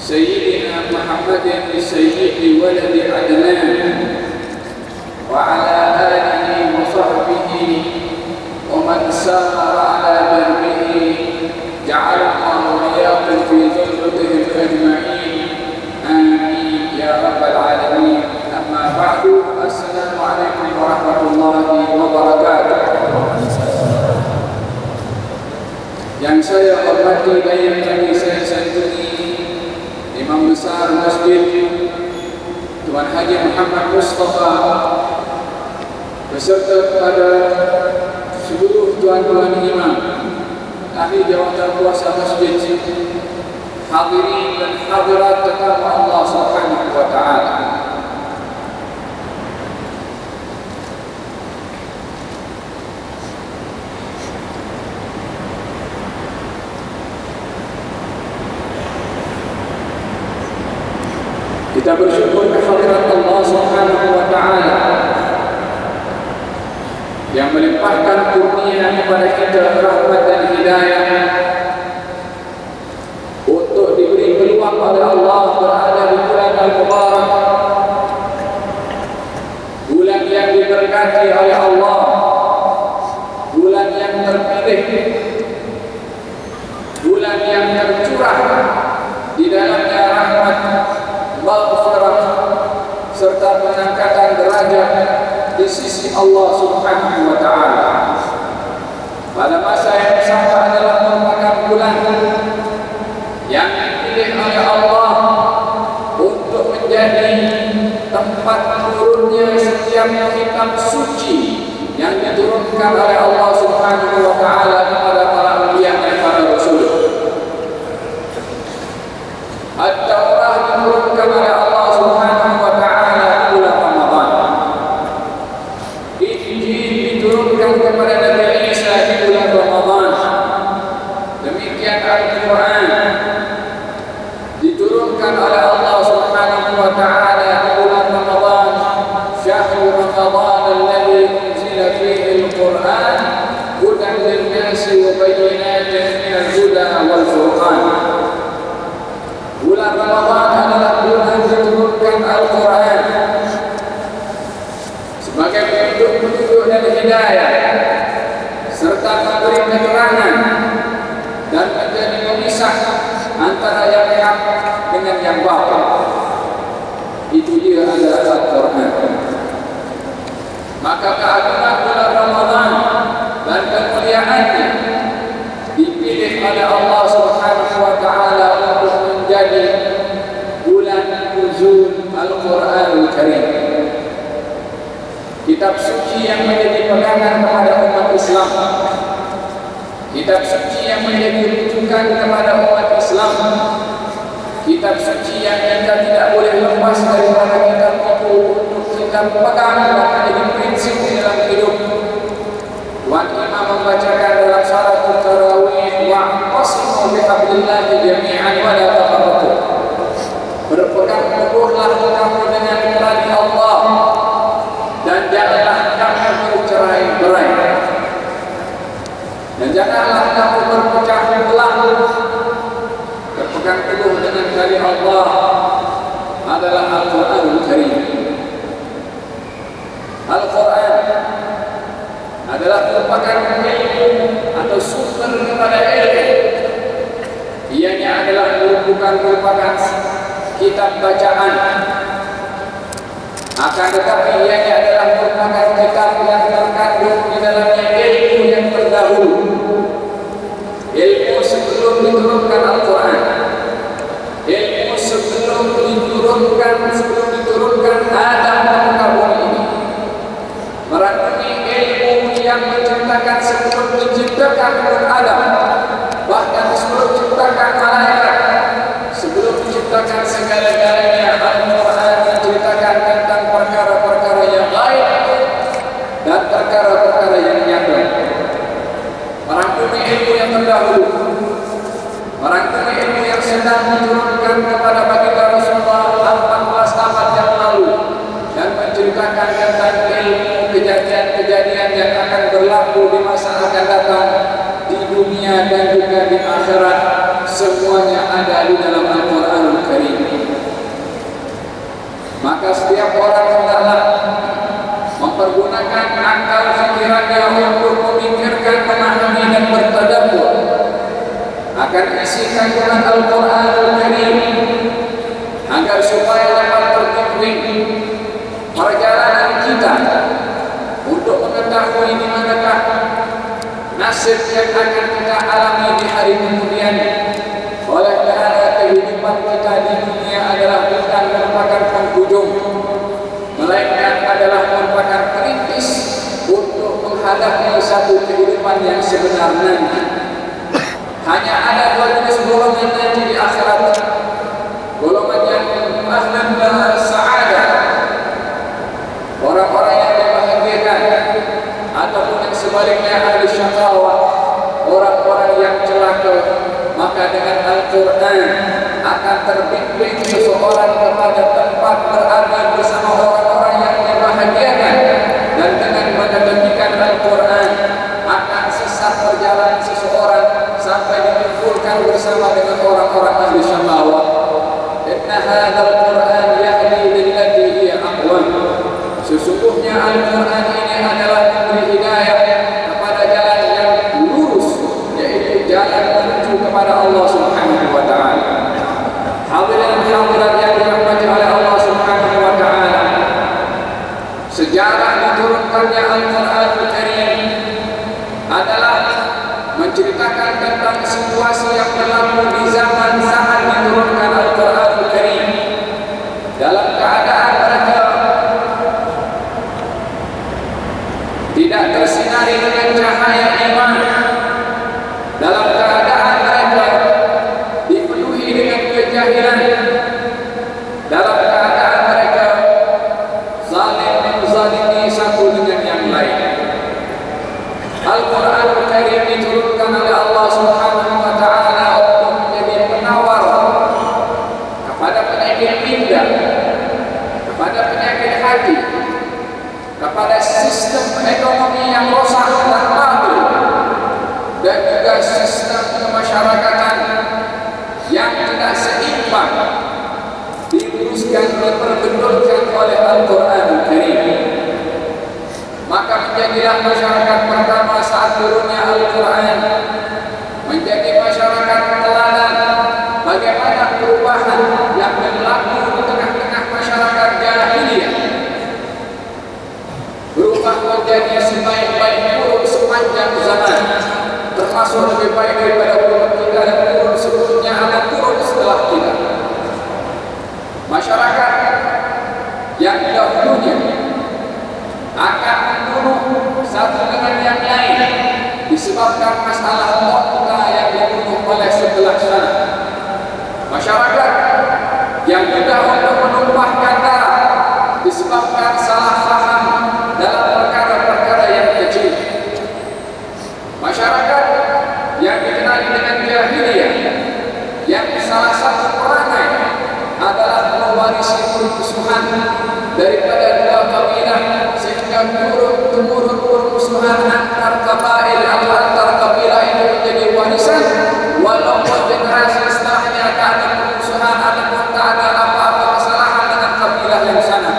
سيدنا محمد سيد ولد عدنان وعلى آله وصحبه ومن سار على دربه جعل الله وإياكم في زمرتهم أجمعين آمين يا رب العالمين. أما بعد، السلام عليكم ورحمة الله وبركاته. Yang saya hormati dan yang kami saya sanjungi Imam Besar Masjid Tuan Haji Muhammad Mustafa beserta kepada seluruh tuan-tuan imam, ahli jawatan kuasa masjid, hadirin dan hadirat tetamu Allah Subhanahu wa taala. Kita bersyukur kehadirat Allah Subhanahu wa taala yang melimpahkan kurnia kepada kita rahmat dan hidayah untuk diberi peluang oleh Allah berada di bulan Al-Mubarak, bulan yang diberkati oleh Allah, bulan yang terpilih, bulan yang tercurah di dalamnya rahmat, maghfirah serta pengangkatan derajat di sisi Allah Subhanahu wa taala. Pada masa yang sama adalah merupakan bulan yang dipilih oleh Allah untuk menjadi tempat turunnya setiap kitab suci yang diturunkan oleh Allah Subhanahu wa taala kepada para anbiya dan para rasul. At-Taurah diturunkan oleh Allah Subhanahu wa taala di bulan Ramadan. Injil diturunkan kepada Nabi Isa di bulan Ramadan. Demikian Al-Quran diturunkan oleh Allah Subhanahu wa taala di bulan Ramadan. Syahrul Ramadan alladzi unzila fihi al-Quran hudan lin-nasi wa bayyinatin minal huda wal furqan. Bulan Ramadan adalah bulan diturunkan Al-Quran sebagai petunjuk dan hidayah serta memberi keterangan dan menjadi pemisah antara yang hak dengan yang batil. Itu dia adalah Al-Quran. Maka keagungan bulan Ramadan dan kemuliaannya dipilih oleh Allah Subhanahu wa taala untuk menjadi bulan nuzul Al-Quranul Karim, kitab suci yang menjadi pegangan kepada umat Islam, kitab suci yang menjadi rujukan kepada umat Islam, kitab suci yang kita tidak boleh lepas daripada kitab itu untuk kita pegang dan menjadi prinsip di dalam hidup. Tuan Imam membacakan dalam salatul tarawih, wa'tasimu bihablillahi jami'an wa la tafarraqu. Berpegang teguhlah kamu dengan tali Allah dan janganlah kamu bercerai-berai. Dan janganlah kamu berpecah belah. Berpegang teguh dengan tali Allah adalah Al-Quranul Karim. Al-Quran adalah merupakan ilmu atau sumber kepada ilmu. Ianya adalah merupakan kitab bacaan. Akan tetapi ianya adalah merupakan kitab yang terkandung di dalamnya ilmu yang terdahulu, ilmu sebelum diturunkan Al-Quran, ilmu sebelum diturunkan Adam dan Kabul ini, merangkumi ilmu yang menciptakan sebelum menciptakan Adam, bahkan sebelum menciptakan malaikat, sebelum menciptakan segala-galanya. Al-Quran menceritakan tentang perkara-perkara yang gaib dan perkara-perkara yang nyata. Merangkumi ilmu yang terdahulu, merangkumi ilmu yang sedang diturunkan kepada baginda Rasulullah 14 abad yang lalu, dan menceritakan tentang ilmu kejadian-kejadian yang akan berlaku di masa akan datang di dunia dan juga di akhirat. Semuanya ada di dalam Al-Quranul Karim. Maka setiap orang hendaklah mempergunakan akal pikirannya untuk memikirkan, memahami dan bertadabbur akan isi kandungan Al-Qur'anul Karim, agar supaya dapat terbimbing perjalanan kita untuk mengetahui di manakah nasib yang akan kita alami di hari kemudian. Oleh karena kehidupan kita di dunia adalah bukan merupakan penghujung, melainkan adalah merupakan perintis untuk menghadapi satu kehidupan yang sebenarnya. Hanya ada dua jenis golongan nanti di akhirat. Golongan yang ahlan sa'adah, orang-orang yang dibahagiakan, ataupun yang sebaliknya ahli syaqawah, orang-orang yang celaka. Maka dengan Al-Quran akan terbimbing seseorang kepada tempat berada bersama orang-orang yang dibahagiakan, dan dengan mendengarkan Al-Quran akan sesat perjalanan seseorang sampai dikumpulkan bersama dengan orang-orang ahli syaqawah. Inna hadzal Qur'an yahdi lillati hiya aqwam. Sesungguhnya Al-Quran ini adalah memberi hidayah kepada jalan yang lurus, yaitu jalan menuju kepada Allah Subhanahu wa taala. Hadirin hadirat yang dirahmati oleh Allah Subhanahu wa taala, sejarah diturunkannya Al-Qur'anul Karim adalah menceritakan tentang situasi yang berlaku di zaman saat diturunkan Al-Qur'anul Karim. Dalam keadaan mereka tidak tersinari dengan cahaya iman, dalam keadaan mereka dipenuhi dengan kejahilan, dalam keadaan mereka zalim menzalimi satu dengan yang lain. Al-Qur'anul Karim diturunkan oleh Allah Subhanahu wa taala untuk menjadi penawar kepada penyakit minda, kepada penyakit hati, kepada sistem ekonomi yang rosak dan batil, dan juga sistem kemasyarakatan yang tidak seimbang, diluruskan dan diperbetulkan oleh Al-Qur'anul Karim. Maka menjadilah masyarakat pertama saat turunnya Al-Quran menjadi masyarakat teladan bagaimana perubahan yang berlaku di tengah-tengah masyarakat jahiliyah berubah menjadi sebaik-baik kurun sepanjang zaman, termasuk lebih baik daripada kurun kita dan kurun sebelumnya ada kurun setelah kita. Masyarakat yang dahulunya akan membunuh satu dengan yang lain disebabkan masalah kota yang dibunuh oleh sebelah sana. Masyarakat yang mudah untuk menumpahkan darah disebabkan salah faham dalam perkara-perkara yang kecil. Masyarakat yang dikenali dengan jahiliyah, yang salah satu perangai adalah mewarisi permusuhan daripada dua kabilah, sehingga turun-temurun permusuhan antar kabail atau antar kabilah itu menjadi warisan, walaupun generasi setelahnya tak ada permusuhan ataupun tak ada apa-apa kesalahan dengan kabilah yang sana.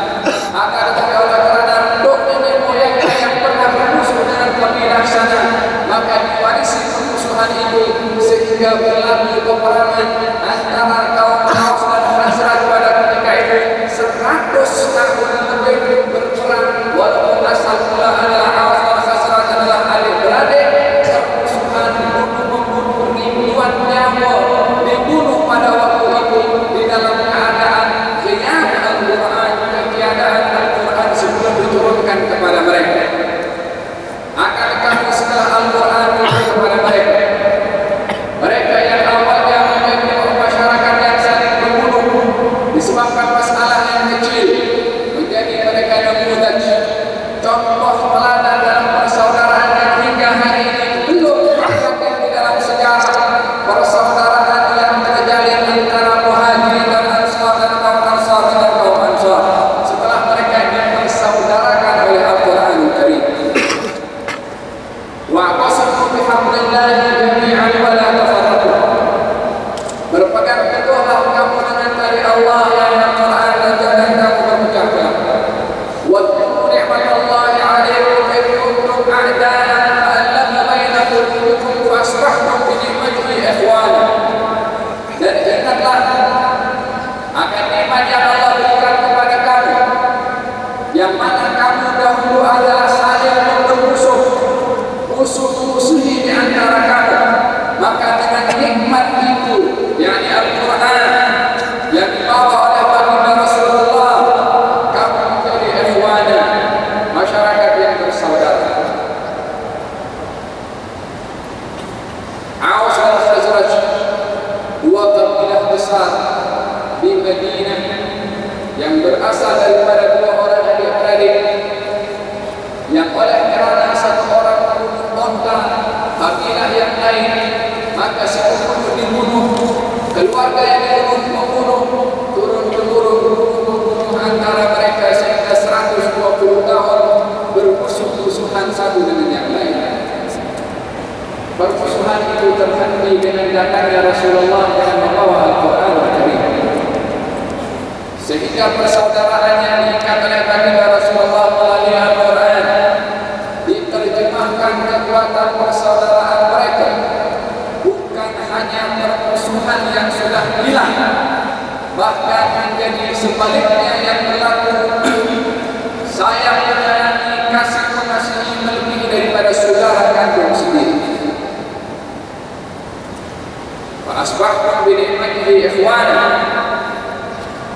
Akan tetapi oleh karena untuk nenek moyangnya yang pernah bermusuh dengan kabilah sana, maka diwarisi permusuhan itu, sehingga berlaku peperangan antara kaum Aus dan Khazraj pada ketika itu 100 tahun lebih berperang, walaupun asal mula adalah Aus dan Khazraj adalah adik-beradik. Permusuhan membunuh ribuan nyawa dibunuh pada waktu itu di dalam keadaan khiyam Al-Quran, ketiadaan Al-Quran sebelum diturunkan kepada mereka. Akan tetapi setelah Al-Quran turun kepada mereka, mereka yang awalnya menjadi masyarakat yang saling membunuh disebabkan masalah yang kecil, menjadi mereka namudaj, contoh teladan dalam persaudaraan yang hingga hari ini belum terjadi di dalam sejarah persaudaraan yang terjalin antara Muhajirin dan Ansar dan kaum Ansar dengan kaum Ansar setelah mereka dipersaudarakan oleh Al-Quranul Karim. Wa'tasimu bihablillahi jami'an wa la tafarraqu. Berpegang teguhlah kamu dengan tali Allah yang Al-Quran, dan jangan kamu berasal daripada dua orang adik-beradik yang oleh kerana satu orang membunuh onta kabilah yang lain, maka si pembunuh dibunuh, keluarga yang dibunuh membunuh, turun-temurun membunuh antara mereka sehingga 120 tahun bermusuh-musuhan satu dengan yang lain. Permusuhan itu terhenti dengan datangnya Rasulullah dengan membawa Al-Quran Al-Karim, sehingga persaudaraannya diikat oleh baginda Rasulullah melalui Al-Quran, diterjemahkan kekuatan persaudaraan mereka, bukan hanya permusuhan yang sudah hilang, bahkan menjadi sebaliknya yang berlaku. Sayang menyayangi, kasih mengasihi melebihi daripada saudara kandung sendiri. Asbahtum bi ni'matihi ikhwana,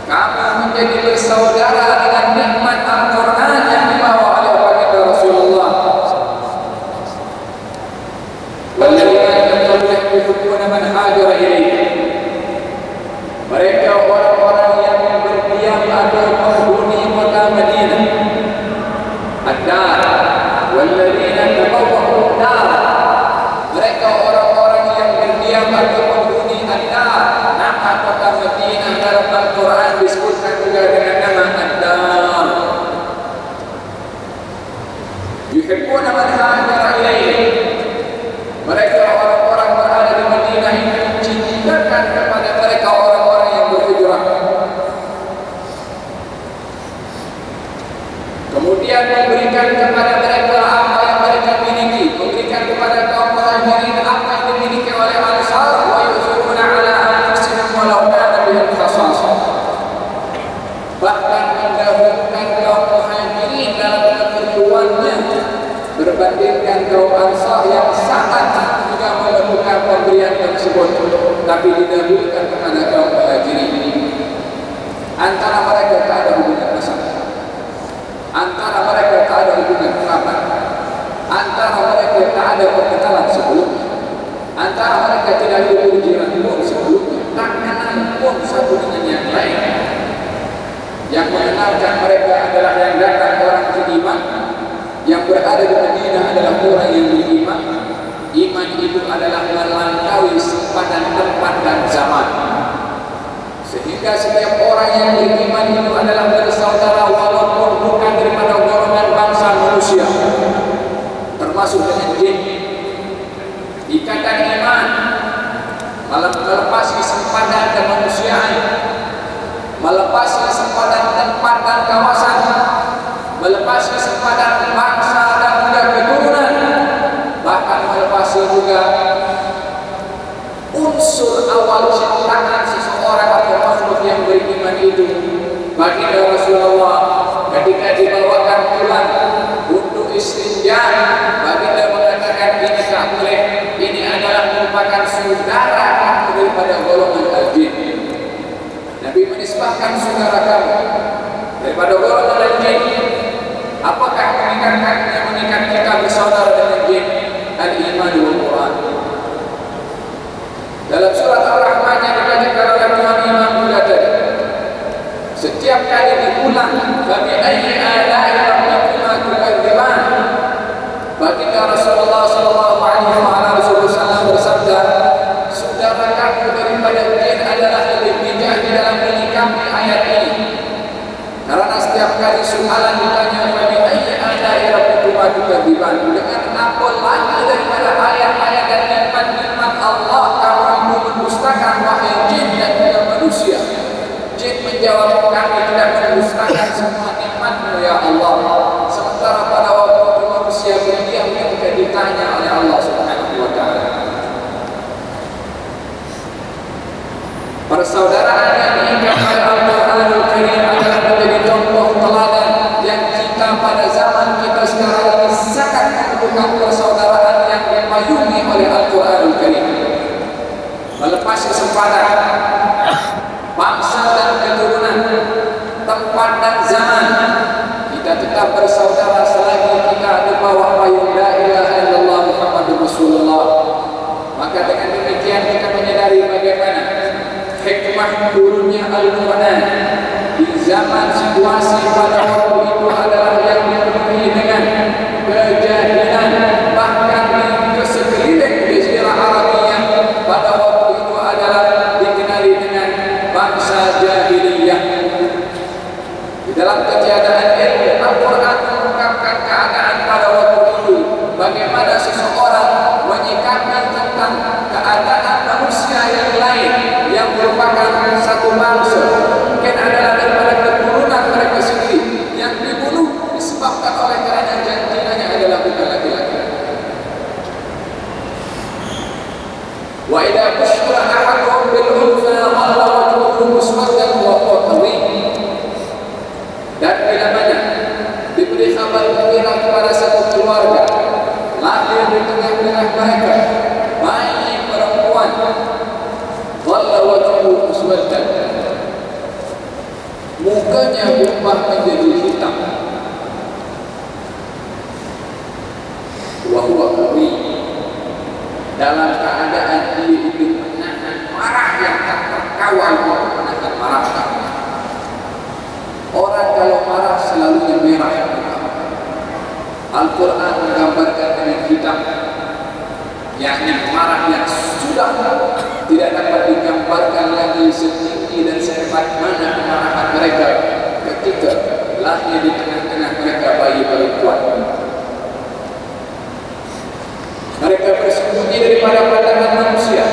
kamu menjadi bersaudara dengan nikmat Al-Quran yang dibawa oleh baginda Rasulullah. Walladzina yuhibbuna man hajara ilaihi, mereka orang-orang yang berdiam atau menghuni kota Madinah. Ad-dar, walladzina tabawwa'u ad-dar, mereka orang-orang yang berdiam atau menghuni ad-dar. Nama kota Madinah dalam Al-Quran disebutkan juga dengan nama ad-dar. Yuhibbuna man hajara ilaihi, mereka orang-orang berada di Madinah ini mencintakan kepada mereka orang-orang yang berhijrah, kemudian memberikan kepada mereka apa yang mereka miliki, memberikan kepada kaum muhajirin apa yang dimiliki oleh Ansar. Wa yusiruna ala anfusihim walau kana bihim khasasah, bahkan mendahulukan kaum muhajirin dalam keperluannya berbandingkan kaum Ansar yang sangat juga memerlukan pemberian tersebut, tapi didahulukan kepada kaum muhajirin. Antara mereka tak ada hubungan masalah, antara mereka tak ada hubungan kerabat, antara mereka tak ada perkenalan sebelumnya, antara mereka tidak ada hubungan pun sebelumnya, tak kenal pun satu dengan yang lain. Yang mengenalkan mereka adalah yang datang orang beriman, yang berada di Madinah adalah orang yang beriman. Iman itu adalah melampaui sempadan tempat dan zaman, sehingga setiap orang yang beriman itu adalah bersaudara walaupun bukan daripada golongan bangsa manusia, termasuk dengan jin. Ikatan iman melepasi sempadan kemanusiaan, melepasi sempadan tempat dan kawasan, melepasi sempadan bangsa dan juga keturunan, bahkan melepasi juga unsur awal ciptaan seseorang atau makhluk yang beriman itu. Baginda Rasulullah ketika dibawakan pulang untuk istinja, baginda mengatakan ini tak boleh, ini adalah merupakan saudara kamu daripada golongan al-jin. Nabi menisbahkan saudara kamu daripada golongan al-jin. Apakah mengikat kita bersaudara dengan jin? Al-iman wal Quran. Dalam surat Ar-Rahman yang dibacakan oleh Tuhan Imam juga tadi, setiap kali diulang bagi ayyi ala'i rabbikuma tukadziban, baginda Rasulullah sallallahu alaihi wasallam bersabda, saudara kamu daripada jin adalah lebih bijak di dalam menyikapi ayat ini, karena setiap kali soalan ditanya bagi ayyi ala'i rabbikuma tukadziban, dengan apa lagi daripada ayat-ayat dan nikmat-nikmat Allah kamu itu mendustakan, wahai jin dan juga manusia. Jin menjawab, kami tidak mendustakan semua nikmat-Mu ya Allah. Sementara pada waktu itu manusia berdiam ketika ditanya oleh Allah Subhanahu wa taala. Persaudaraan yang diikat oleh Al-Quranul Karim adalah menjadi contoh teladan yang kita pada zaman kita sekarang ini sangat membutuhkan persaudaraan yang dipayungi oleh Al-Quranul Karim. Melepasi sempadan bangsa dan keturunan, tempat dan zaman, kita tetap bersaudara selagi kita di bawah payung la ilaha illallah Muhammadur Rasulullah. Maka dengan demikian kita menyadari bagaimana hikmah turunnya Al-Quran di zaman situasi pada waktu itu adalah yang dipenuhi dengan kejahilan, bahkan di sekeliling Jazirah Arabiyah pada waktu itu adalah dikenali dengan bangsa jahiliyah. Di dalam ketiadaan ilmu, Al-Quran mengungkapkan keadaan pada waktu itu, bagaimana seseorang menyikapi tentang keadaan manusia yang lain yang merupakan satu bangsa, mungkin adalah daripada keturunan mereka sendiri, yang dibunuh disebabkan oleh kerana jantinanya adalah bukan laki-laki. Wa idza bushira ahaduhum bil unsa dhalla wajhuhu muswaddan wa huwa kadhib. Dan bila mana diberi kabar gembira kepada satu keluarga, lahir di tengah-tengah mereka bayi perempuan, dhalla wajhuhu muswaddan, mukanya berubah menjadi hitam, wa huwa kadhib, dalam keadaan dia itu menahan marah yang tak terkawal, menahan marah. Orang kalau marah selalunya merah. Al-Quran menggambarkan dengan hitam, yakni marah yang sudah tidak dapat digambarkan lagi setinggi dan sehebat mana kemarahan mereka ketika lahir di tengah-tengah mereka bayi perempuan. Mereka bersembunyi daripada pandangan manusia.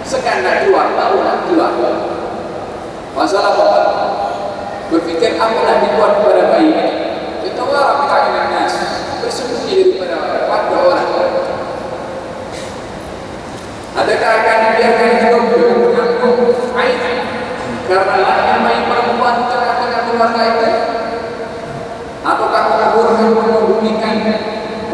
Sekarang nak keluar, baru nak keluar. Masalah apa? Berfikir apa nak dibuat kepada bayi ini. Kita orang kita dengan nas, bersembunyi daripada pada orang. Adakah akan dibiarkan hidup dengan menanggung air karena lahir bayi perempuan di tengah-tengah keluarga itu? Ataukah menguburkan, membumikan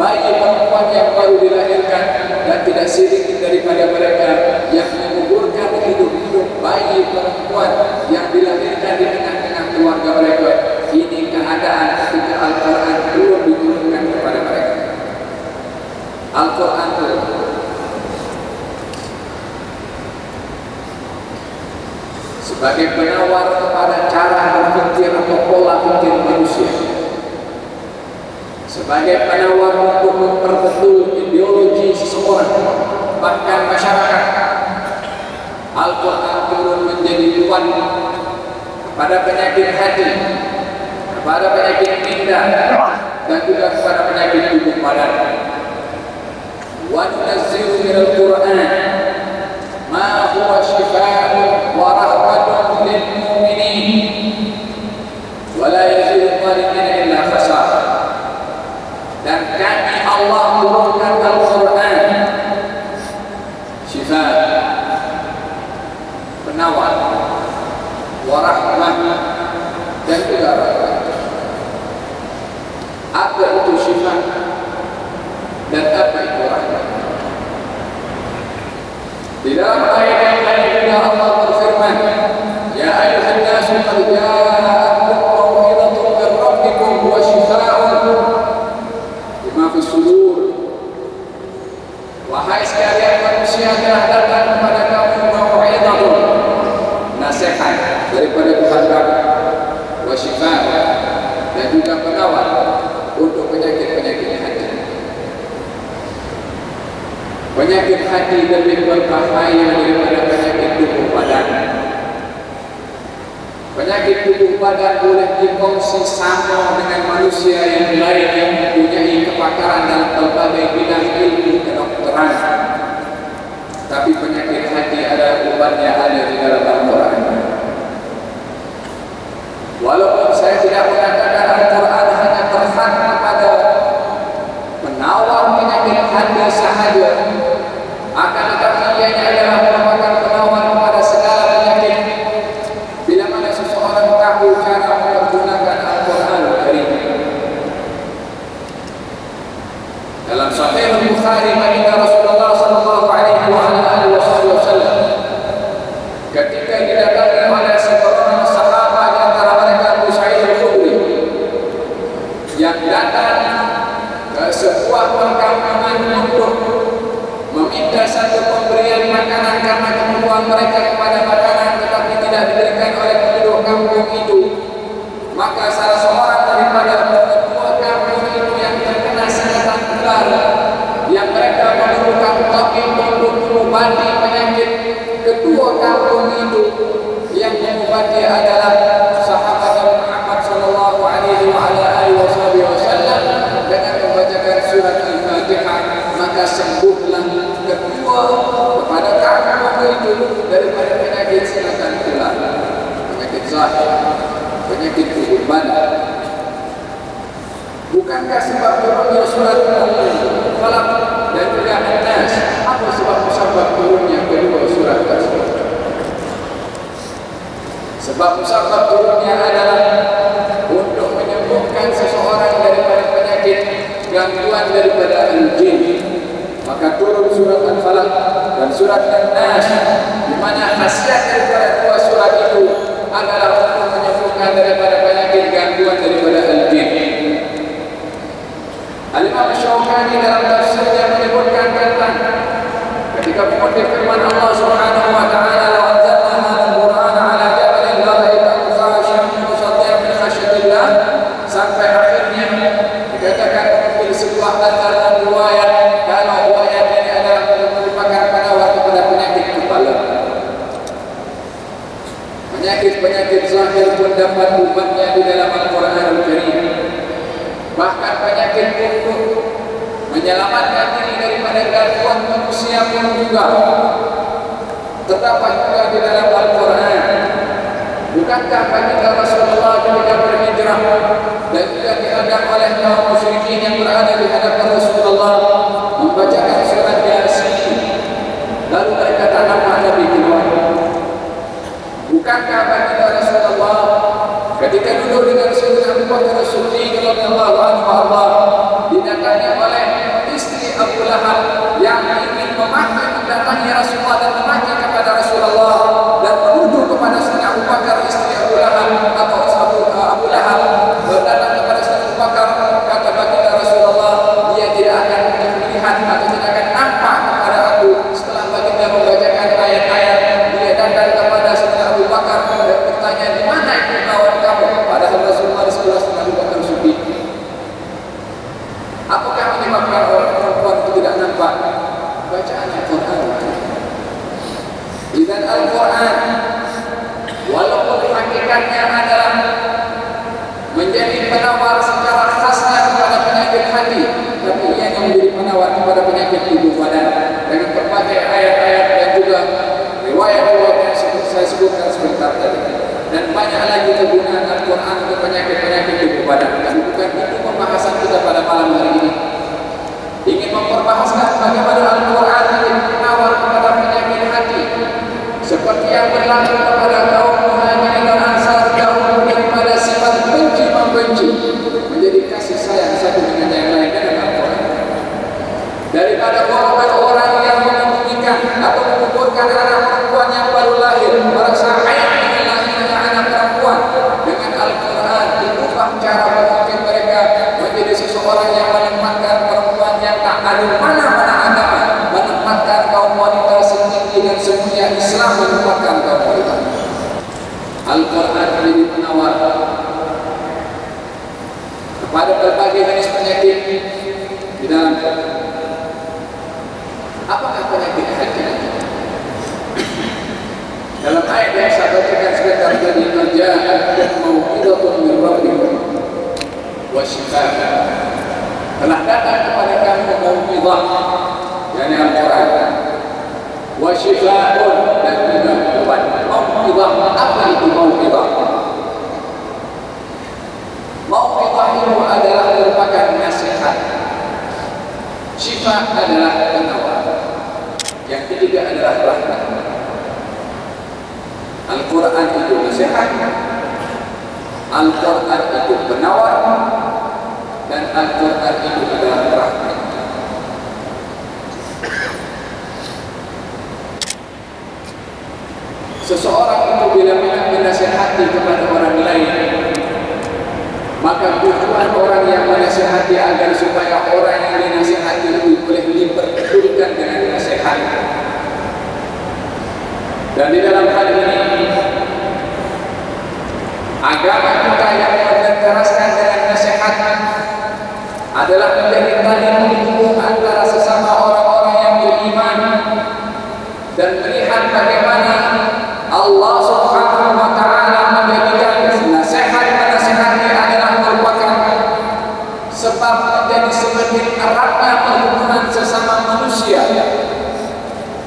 bayi perempuan yang baru dilahirkan, dan tidak sedikit daripada mereka yang menguburkan hidup-hidup bayi perempuan yang dilahirkan di tengah-tengah keluarga mereka. Ini keadaan ketika Al-Quran belum diturunkan kepada mereka. Al-Quran turun sebagai penawar kepada cara berpikir atau pola pikir manusia, sebagai penawar untuk memperbetul ideologi seseorang, bahkan masyarakat. Al-Quran turun menjadi tuan kepada penyakit hati, kepada penyakit minda, dan juga kepada penyakit tubuh badan. Wa nunazzilu minal Qur'an ma huwa shifaa'un wa rahmatun lil mu'minin wa la yazidu adh-dhalimina illa khasara. Dan kami Allah turunkan Al-Quran syifa, penawar, warahmah, dan juga rahmat. Apa itu syifa dan apa itu rahmat? Di dalam ayat yang lain Allah berfirman, ya ayyuhan nasu qad ja'akum mau'izatun min rabbikum wa shifaa'un lima fis sudur. Wahai sekalian manusia, telah datang kepada kamu mau'izatun, nasihat daripada Tuhan kamu, wa shifaa'un, dan juga penawar untuk penyakit-penyakit hati. Penyakit hati lebih berbahaya daripada penyakit tubuh badan. Penyakit tubuh badan boleh dikongsi sama dengan manusia yang lain yang mempunyai kepakaran dalam berbagai bidang ilmu kedokteran. Tapi penyakit hati adalah obatnya ada di dalam Al-Quran. Walaupun saya tidak mengatakan Al-Quran hanya terhad kepada penawar penyakit hati sahaja, akan tetapi ianya adalah merupakan penawar kepada segala penyakit. Bila mana seseorang tahu cara menggunakan Al-Quran Al-Karim. Dalam Sahih Al-Bukhari, baginda Rasulullah sallallahu alaihi wasallam ketika didatangi oleh seorang sahabat di antara mereka Abu Sa'id Al-Khudri yang datang ke sebuah perkampungan untuk meminta satu pemberian makanan karena keperluan mereka kepada makanan, tetapi tidak diberikan oleh penduduk kampung zahir, penyakit kubur badan. Bukankah sebab turunnya surat Al-Falaq dan juga An-Nas? Apa sebab turunnya kedua surat tersebut? Sebab turunnya adalah untuk menyembuhkan seseorang daripada penyakit gangguan daripada al-jin. Maka turun surat Al-Falaq dan surat An-Nas, di mana khasiat daripada dua surat itu adalah untuk menyembuhkan daripada penyakit gangguan daripada al-jin. Al-Imam Syawkani dalam tafsirnya menyebutkan tentang ketika mengutip firman Allah Subhanahu wa taala, "Wa anzalna hadzal Qur'ana 'ala jabalin la ra'aytahu khashi'an musaddian min khasyatillah", sampai akhirnya dikatakan mengambil sebuah asar dan riwayat kalau riwayat ini adalah merupakan penawar kepada penyakit kepala. Penyakit-penyakit zahir pun dapat ubatnya di dalam Al-Quranul Karim. Bahkan penyakit kutuk menyelamatkan diri daripada gangguan manusia pun juga terdapat juga di dalam Al-Quran. Bukankah baginda Rasulullah ketika berhijrah dan juga dihadap oleh kaum musyrikin yang berada di hadapan Rasulullah membacakan surat Yasin, lalu mereka tak nampak Nabi keluar? Bukankah baginda Rasulullah ketika duduk dengan Sayyidina Abu Bakar As-Siddiq radhiyallahu anhu didatangi oleh istri Abu Lahab yang ingin memaki mendatangi Rasulullah dan memaki kepada Rasulullah dan menuduh kepada Sayyidina Abu Bakar istri Abu Lahab atau Abu Lahab berdatang kepada Sayyidina Abu Bakar, kata baginda Rasulullah, dia tidak akan melihat atau tidak akan nampak kepada aku setelah baginda membacakan ayat-ayat. Dia datang kepada Sayyidina Abu Bakar dan bertanya, di mana itu kawan kamu? Padahal Rasulullah di sebelah Sayyidina Abu Bakar Siddiq. Apakah menyebabkan orang perempuan itu tidak nampak? Bacaan Al-Quran. Dan Al-Quran walaupun hakikatnya adalah menjadi penawar secara khasnya kepada penyakit hati, tapi ia yang menjadi penawar kepada penyakit tubuh badan dengan berbagai ayat-ayat dan juga riwayat-riwayat yang saya sebutkan sebentar tadi. Dan banyak lagi kegunaan Al-Quran untuk penyakit-penyakit tubuh badan. Dan bukan itu pembahasan kita pada malam hari ini. Ingin memperbahaskan bagaimana Al-Quran menjadi penawar kepada penyakit hati, seperti yang berlaku kepada kaum Muhajirin dan Ansar jauh daripada sifat benci membenci menjadi kasih sayang satu dengan yang lain dengan Al-Quran. Daripada orang yang menyembunyikan atau menguburkan anak perempuan yang baru lahir, merasa ayat dengan lahirnya anak perempuan, dengan Al-Quran diubah cara berpikir mereka menjadi seseorang yang menempatkan perempuan yang tak ada mana-mana agama, menempatkan kaum wanita setinggi dan semuanya Islam menempatkan kaum wanita. Al-Quran menjadi penawar kepada berbagai jenis penyakit di dalam. Apakah penyakit hati? Dalam ayat yang saya bacakan sebentar tadi, "Ja'at mau'izatun min rabbikum wa shifaa", telah datang kepada kamu mau'izah, yakni Al-Quran, wa shifaa'un, dan juga obat. Mau'izah, apa itu mau'izah? Mau'izah itu adalah merupakan nasihat. Syifa adalah penawar. Yang ketiga adalah rahmat. Al-Quran itu nasihat, Al-Quran itu penawar, dan Al-Quran itu adalah rahmat. Seseorang itu bila menasihati kepada orang lain, maka tujuan orang yang menasihati agar supaya orang yang dinasihati itu boleh dipertulkan dengan nasihat. Dan di dalam hal ini agama kita yang meneraskan dengan nasihat adalah menjadi tali penghubung antara sesama orang-orang yang beriman dan melihat bagaimana Allah Subhanahu wa taala menjadikan nasihat-nasihatnya adalah merupakan sebab menjadi semakin eratnya hubungan sesama manusia,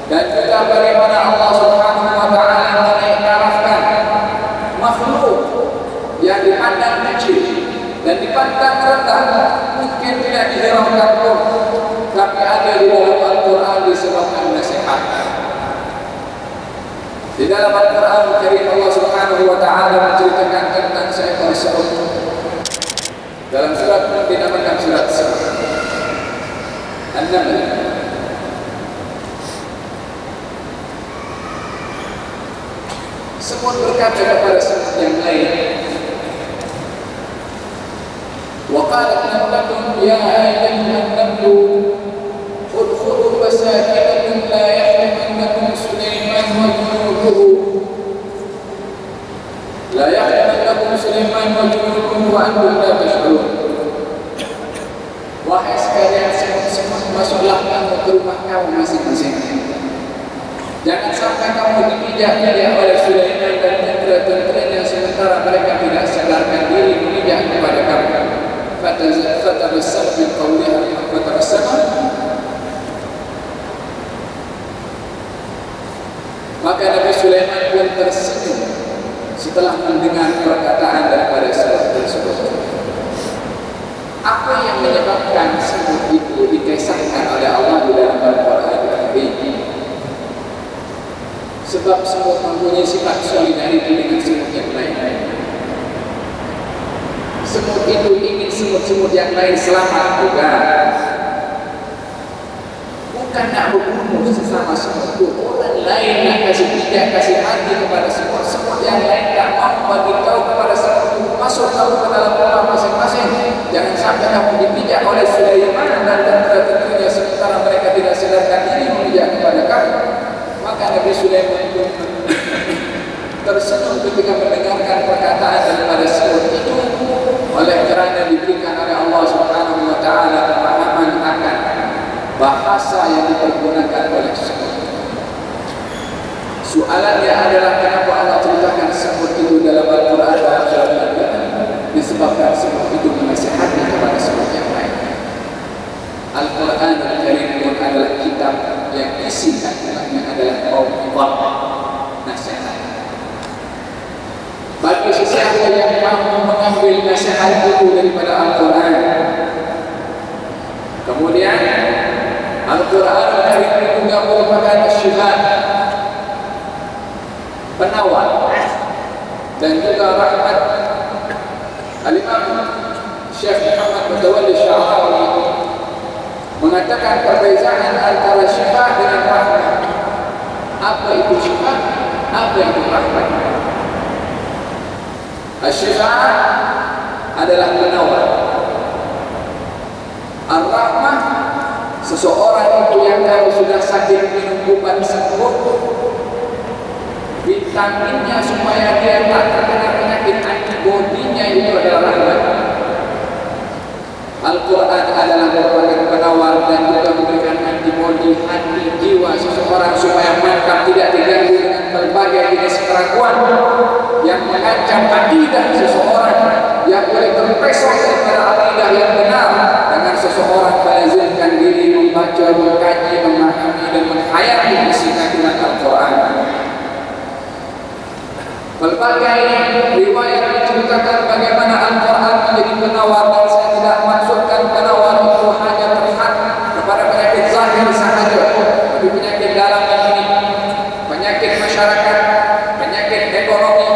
dan juga bagaimana Allah Subhanahu wa taala menaikkan makhluk dan dipandang rendah, mungkin tidak dihiraukan pun, tapi ada di dalam Al-Quran disebutkan nasihat. Di dalam Al-Quran Karim Allah Subhanahu wa Ta'ala menceritakan tentang seekor semut. Dalam surat pun dinamakan surat An-Naml. Semut berkata kepada semut yang lain, وَقَالَتْ نَمْلَةٌ يَا أَيُّهَا النَّمْلُ ادْخُلُوا مَسَاكِنَكُمْ لَا يَحْطِمَنَّكُمْ سُلَيْمَانُ وَجُنُودُهُ وَأَنْتُمْ لَا تَشْعُرُونَ. Wahai sekalian semut-semut, masuklah kamu ke rumah kamu masing-masing. Jangan sampai kamu dipijak-pijak oleh Sulaiman dan tentera-tenteranya sementara mereka tidak sadarkan diri memijak kepada kamu. Fatabassam min qawliha fatabassama. Maka Nabi Sulaiman pun tersenyum setelah mendengar perkataan daripada semut tersebut. Apa yang menyebabkan semut itu dikisahkan oleh Allah di dalam Al-Quran? Sebab semut mempunyai sifat solidariti dengan semut yang lain. Semut itu ingin semut-semut yang lain selamat juga. Bukan nak membunuh sesama semut itu. Orang lain nak kasih pijak, kasih hati kepada semut. Semut yang lain tak mahu bagi tahu kepada semut itu. Masuk kamu ke dalam rumah masing-masing. Jangan sampai kamu dipijak oleh Sulaiman dan tentera-tenteranya sementara mereka tidak sadarkan diri memijak kepada kamu. Maka Nabi Sulaiman pun tersenyum ketika mendengarkan perkataan daripada semut itu, oleh kerana diberikan oleh Allah Subhanahu wa Ta'ala pemahaman akan bahasa yang dipergunakan oleh semut. Soalannya adalah kenapa Allah ceritakan semut itu dalam Al-Quran dan Al-Quran? Disebabkan semut itu menasihati kepada semut yang lain. Al-Quran Al-Karim pun adalah kitab yang isi kandungannya adalah mau'izah, nasihat. Bagi sesiapa yang mahu mengambil nasihat itu daripada Al-Quran, kemudian Al-Quran Al-Karim juga merupakan syifa, penawar dan juga rahmat. Al-Imam Syekh Muhammad Mutawalli Sya'rawi mengatakan perbezaan antara syifa dengan rahmat. Apa itu syifa? Apa itu rahmat? Syifa adalah penawar. Ar-rahmah, seseorang itu yang kalau sudah sakit minum obat sembuh, vitaminnya supaya dia tak terkena penyakit, antibodinya itu adalah rahmat. Al-Quran adalah merupakan penawar dan juga memberikan antibodi hati jiwa seseorang supaya mantap, tidak diganggu dengan berbagai jenis keraguan yang mengancam akidah seseorang, yang boleh terpesong daripada akidah yang benar dengan seseorang melazimkan diri membaca, mengkaji, memahami dan menghayati isi kandungan Al-Quran. Berbagai riwayat menceritakan bagaimana Al-Quran menjadi penawar, dan saya tidak maksudkan penawar itu hanya terhad kepada penyakit zahir sahaja, tapi penyakit dalam ini, penyakit masyarakat, penyakit ekonomi,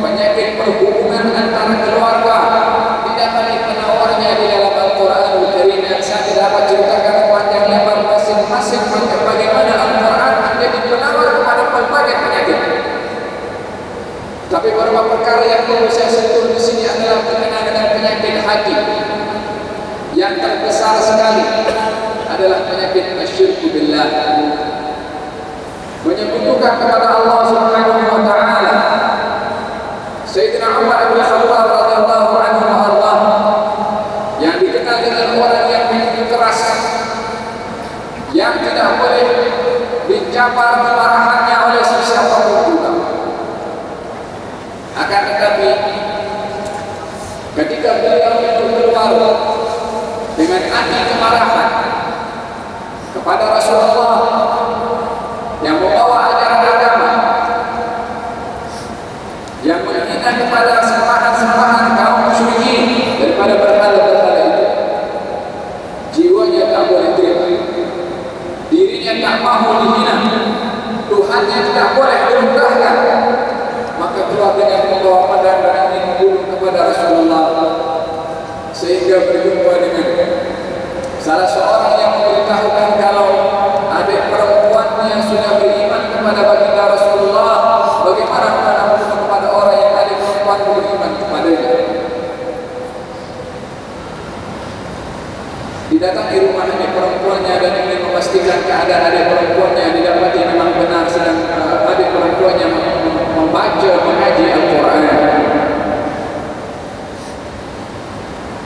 penyakit perhubungan antara keluarga. Tidak banyak penawarnya di dalam Al-Quran Al-Karim yang saya tidak dapat ceritakan panjang lebar masing-masing bagaimana Al-Quran menjadi penawar kepada berbagai penyakit. Tapi beberapa perkara yang perlu saya sentuh di sini adalah berkenaan dengan penyakit hati. Yang terbesar sekali adalah penyakit asyirku billah, menyekutukan kepada Allah Subhanahu wa Ta'ala. Sayyidina Umar bin Khattab radhiyallahu anhu Allah, yang dikenal dengan orang yang begitu keras, yang tidak boleh dicapai kemarahannya oleh siapapun juga. Akan tetapi ketika beliau itu keluar dengan hati kemarahan kepada Rasulullah yang membawa ajaran agama, yang menghina kepada sembahan-sembahan kaum musyrikin daripada mau dihina, Tuhannya tidak boleh direndahkan, maka keluar dengan membawa pedang dan ingin membunuh kepada Rasulullah, sehingga berjumpa dengan salah seorang yang memberitahukan kalau adik perempuannya sudah beriman kepada baginda Rasulullah. Bagaimana membunuh kepada orang yang adik perempuan beriman kepadanya? Didatangi rumahnya perempuannya dan ingin memastikan keadaan adik perempuannya, didapati memang benar sedang adik perempuannya membaca mengaji Al-Quran.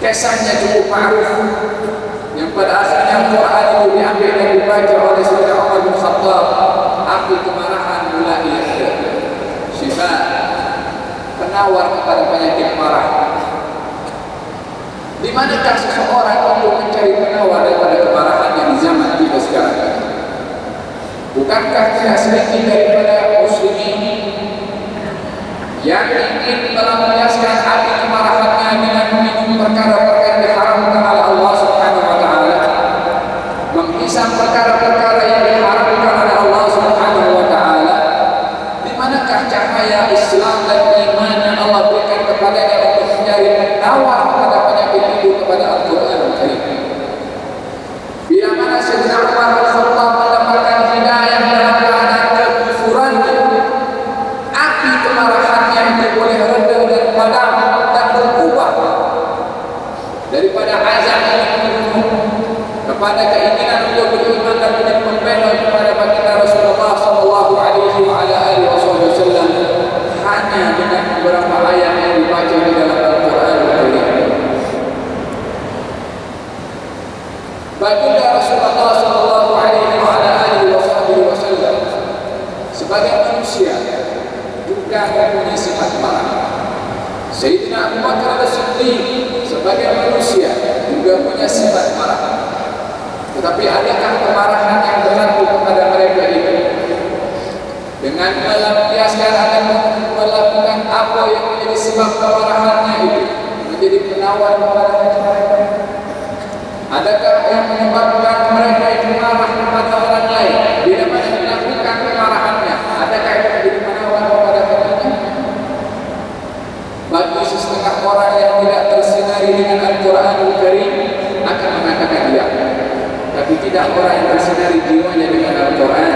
Kisahnya cukup ma'ruf, yang pada asalnya Al-Quran itu diambil dan dibaca oleh Sayyidina Umar bin Khattab. Api kemarahan mulai ada, sifat penawar kepada penyakit marah. Di manakah seseorang untuk mencari penawar daripada kemarahannya di zaman kita sekarang? Bukankah tidak sedikit daripada muslimin yang ingin melampiaskan api kemarahannya dengan meminum perkara-perkara yang diharamkan oleh Allah Subhanahu wa taala, menghisap perkara-perkara yang diharamkan oleh Allah Subhanahu wa taala? Di manakah cahaya Islam dan iman yang Allah berikan kepadanya untuk mencari penawar kepada penyakit itu kepada Al-Quran Al-Karim? Bila mana Sayyidina Umar bin Khattab mendapatkan hidayah dalam keadaan kekufurannya, api kemarahannya itu boleh reda dan padam dan berubah daripada azab yang membunuh kepada keinginan untuk beriman dan menjadi pembela kepada baginda Rasulullah sallallahu alaihi wasallam, hanya dengan beberapa ayat yang dibaca di dalam Al-Quran Al-Karim. Baginda Rasulullah sallallahu alaihi wasallam sebagai manusia juga mempunyai sifat marah. Sayyidina Abu Bakar As-Siddiq sebagai manusia juga punya sifat marah. Tetapi adakah kemarahan yang berlaku kepada mereka itu dengan melampiaskan atau melakukan apa yang menjadi sebab kemarahannya itu menjadi penawar kepada mereka? Adakah yang menyebabkan mereka itu marah kepada orang lain bila mana melakukan kemarahannya? Adakah itu menjadi penawar kepada mereka? Bagi setengah orang yang tidak tersinari dengan Al-Quran Al-Karim akan mengatakan iya, tapi tidak orang yang tersinari jiwanya dengan Al-Quran.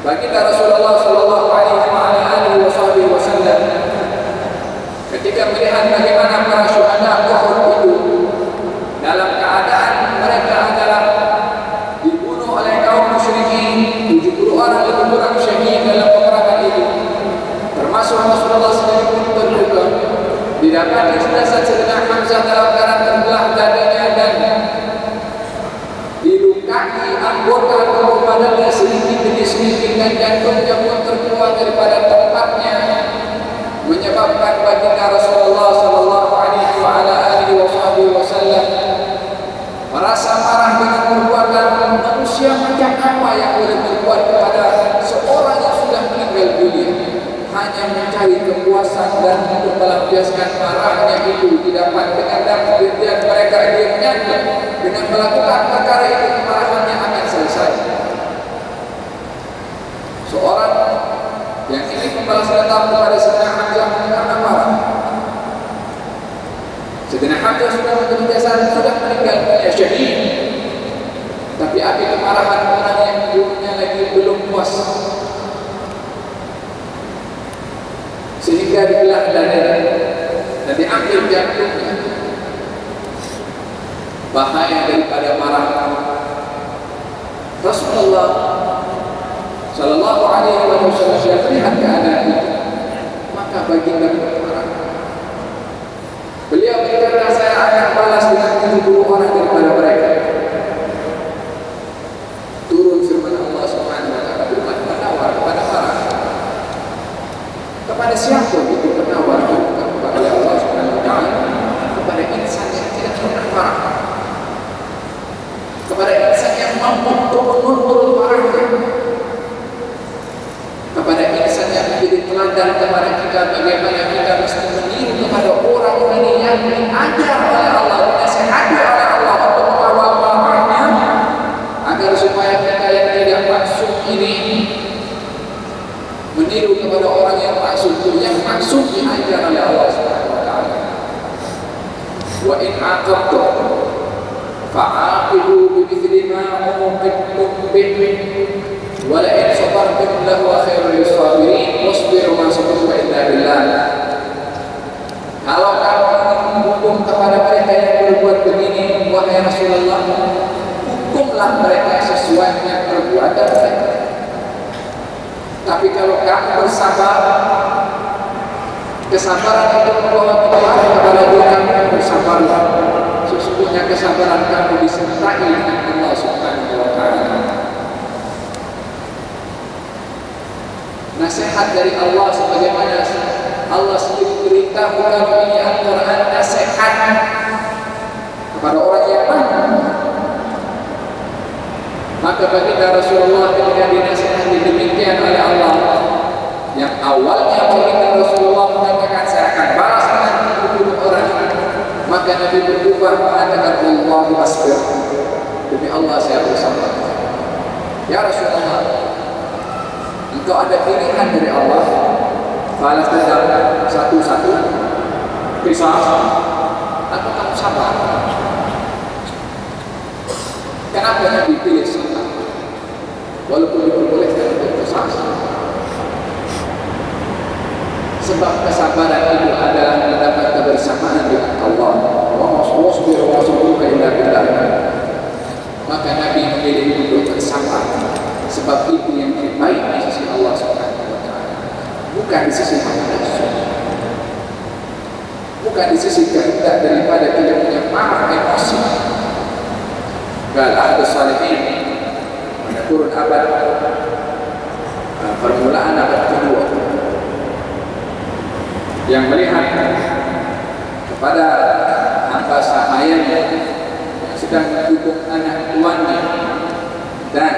Baginda Rasulullah sallallahu alaihi wasallam ketika melihat bagaimana para syuhada Uhud itu dalam keadaan mereka adalah dibunuh oleh kaum musyrikin, 70 orang lebih kurang syahid dalam peperangan itu, termasuk Rasulullah sendiri pun terluka. Didapati jasad Sayyidina Hamzah dalam keadaan terbelah dadanya dan dilukai anggota tubuh badannya sedikit demi sedikit, dan jantungnya pun terkeluar daripada tempatnya, menyebabkan baginda Rasulullah sallallahu alaihi wasallam merasa marah dengan perbuatan manusia macam apa yang boleh berbuat kepada seorang yang sudah meninggal dunia, hanya mencari kepuasan dan untuk melampiaskan marahnya itu didapat dengan dan mereka diamnya dengan melakukan perkara itu, kemarahannya akan selesai. Seorang yang ingin membalas dendam kepada Sayyidina Hamzah karena marah. Sayyidina Hamzah sudah menjadi jasad, sudah meninggal dunia syahid, tapi api kemarahan orang yang hidupnya lagi belum puas, sehingga dibelah dadanya dan diambil jantungnya. Bahaya daripada marah. Rasulullah sallallahu alaihi wasallam melihat keadaan itu, maka baginda bermarah. Beliau berkata, saya akan balas dengan 70 orang daripada mereka. Turun firman Allah Subhanahu wa taala, bukan penawar kepada marah. Kepada siapa itu penawar? Bukan kepada Allah Subhanahu wa taala, kepada insan yang tidak pernah marah, kepada insan yang mampu mengontrol marahnya, kepada insan yang menjadi teladan kepada kita bagaimana kita mesti meniru kepada orang ini yang diajar oleh Allah, dinasihati oleh Allah untuk mengawal marahnya agar supaya meniru kepada orang yang maksud diajar oleh Allah Subhanahu wa taala. Wa in aqabtum fa'aqibu bimithli ma uqibtum bihi wa la in sabartum lahu khairul lisabirin wasbiru ma sabruka illa billah. Kalau kamu menghukum kepada mereka yang berbuat begini, wahai Rasulullah, hukumlah mereka sesuai dengan perbuatan mereka. Tapi kalau kamu bersabar, kesabaran itu membawa pahala kepada diri kamu. Bersabarlah, sesungguhnya kesabaran kamu disertai dengan Allah Subhanahu wa taala. Nasihat dari Allah sebagaimana Allah sendiri beritahukan ini Al-Quran, nasihat kepada orang yang mampu. Maka baginda Rasulullah ketika dinasihati demikian oleh Allah, yang awalnya baginda Rasulullah mengatakan saya akan balas dengan 70 orang, maka Nabi berubah mengatakan Allahu Akbar, demi Allah saya bersabar. Ya Rasulullah, engkau ada pilihan dari Allah, balas dendam satu-satu, kisah, atau kamu sabar. Kenapa Nabi pilih sabar? Walaupun diperbolehkan untuk kisah. Sebab kesabaran itu adalah mendapat kebersamaan dengan Allah. Wasbiru ma sabruka illa billah. Maka Nabi memilih untuk bersabar, sebab itu yang terbaik di sisi Allah Subhanahu wa taala. Bukan di sisi manusia, bukan di sisi kehendak daripada tidak punya marah emosi. Bal ahlu salihin pada kurun abad permulaan abad kedua yang melihat kepada hamba sahayanya yang sedang mendukung anak tuannya, dan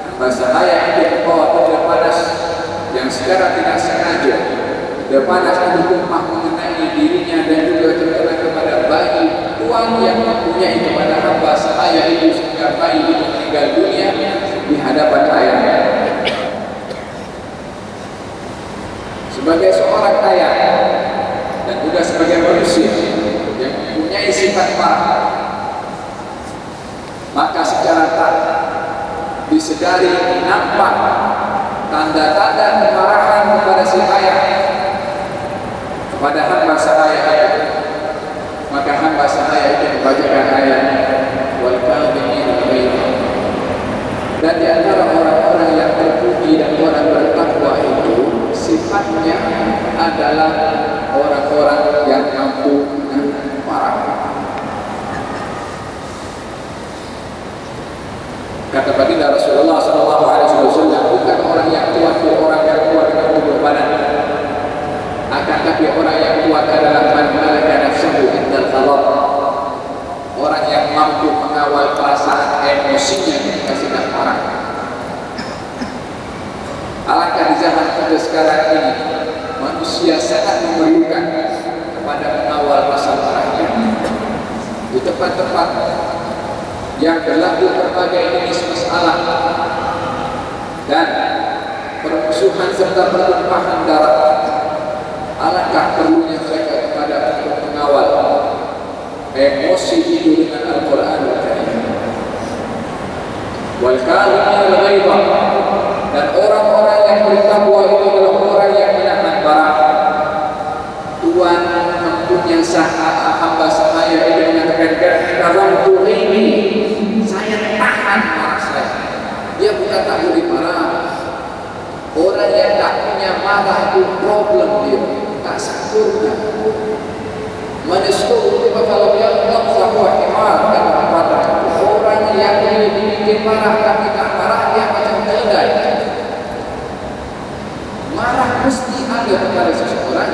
hamba sahaya itu membawa benda panas yang secara tidak sengaja benda panas itu mengenai dirinya dan juga terkena kepada bayi tuan yang mempunyai kepada hamba sahaya itu, sehingga bayi itu meninggal dunia di hadapan ayahnya. Sebagai seorang ayah dan juga sebagai manusia yang mempunyai sifat marah, maka secara tak disedari nampak tanda-tanda kemarahan kepada si ayah kepada hamba sahaya itu. Maka hamba sahaya itu membacakan ayat wal kadhimin al-ghaidha. Dan di antara orang-orang yang terpuji dan orang bertakwa itu sifatnya adalah orang-orang yang mampu menahan marah. Kata baginda Rasulullah SAW, bukan orang yang kuat itu orang yang kuat dengan tubuh badan, akan tapi orang yang kuat adalah man malaka nafsahu indal ghadab, orang yang mampu mengawal perasaan emosinya ketika sedang marah. Alangkah di zaman kita sekarang ini manusia sangat memerlukan kepada mengawal rasa marahnya. Di tempat-tempat yang berlaku berbagai jenis masalah dan permusuhan serta pertumpahan darah, alangkah perlunya mereka kepada untuk mengawal emosi itu dengan Al-Quranul Karim. Wal kadhimin al-ghaidha, dan orang-orang yang bertakwa itu adalah orang yang menahan marah. Tuhan mempunyai hamba sahaya ini mengatakan karamtu ini, saya tahan marah saya. Dia bukan tak boleh marah. Orang yang tak punya marah itu problem dia, tak sempurna. Manusia itu kalau dia tak sahaja himar dan marah. Orang yang dibikin marah tapi tak marah, dia macam keledai. Marah mesti ada kepada seseorang.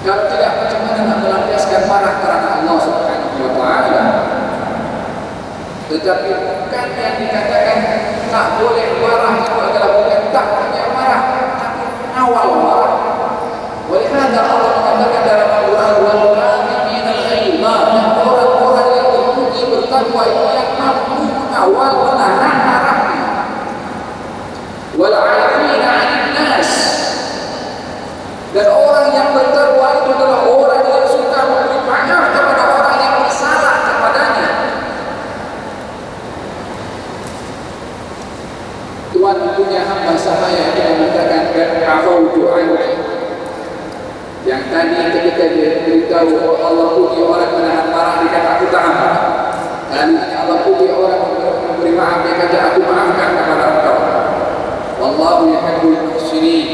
Kalau tidak, macam mana nak melampiaskan marah kerana Allah Subhanahu wa taala? Tetapi bukan yang dikatakan tak boleh marah itu adalah bukan tak punya marah, tapi awal marah. Oleh kerana Allah mengatakan dalam Al-Quran wal kadhimin al-ghaidha, orang-orang yang terpuji bertakwa itu yang mampu mengawal menahan marahnya. Wal wal 'afina 'anil nas. Dan orang yang bertakwa itu adalah orang yang suka memberi maaf kepada orang yang bersalah kepadanya. Tuhan punya hamba sahaya yang mengatakan kafautu anki, yang tadi ketika dia beritahu Allah puji orang menahan marah dia kata aku tak amat. Dan Allah puji orang memberi maaf dia kata aku maafkan kepada engkau. Wallahu yuhibbul muhsinin.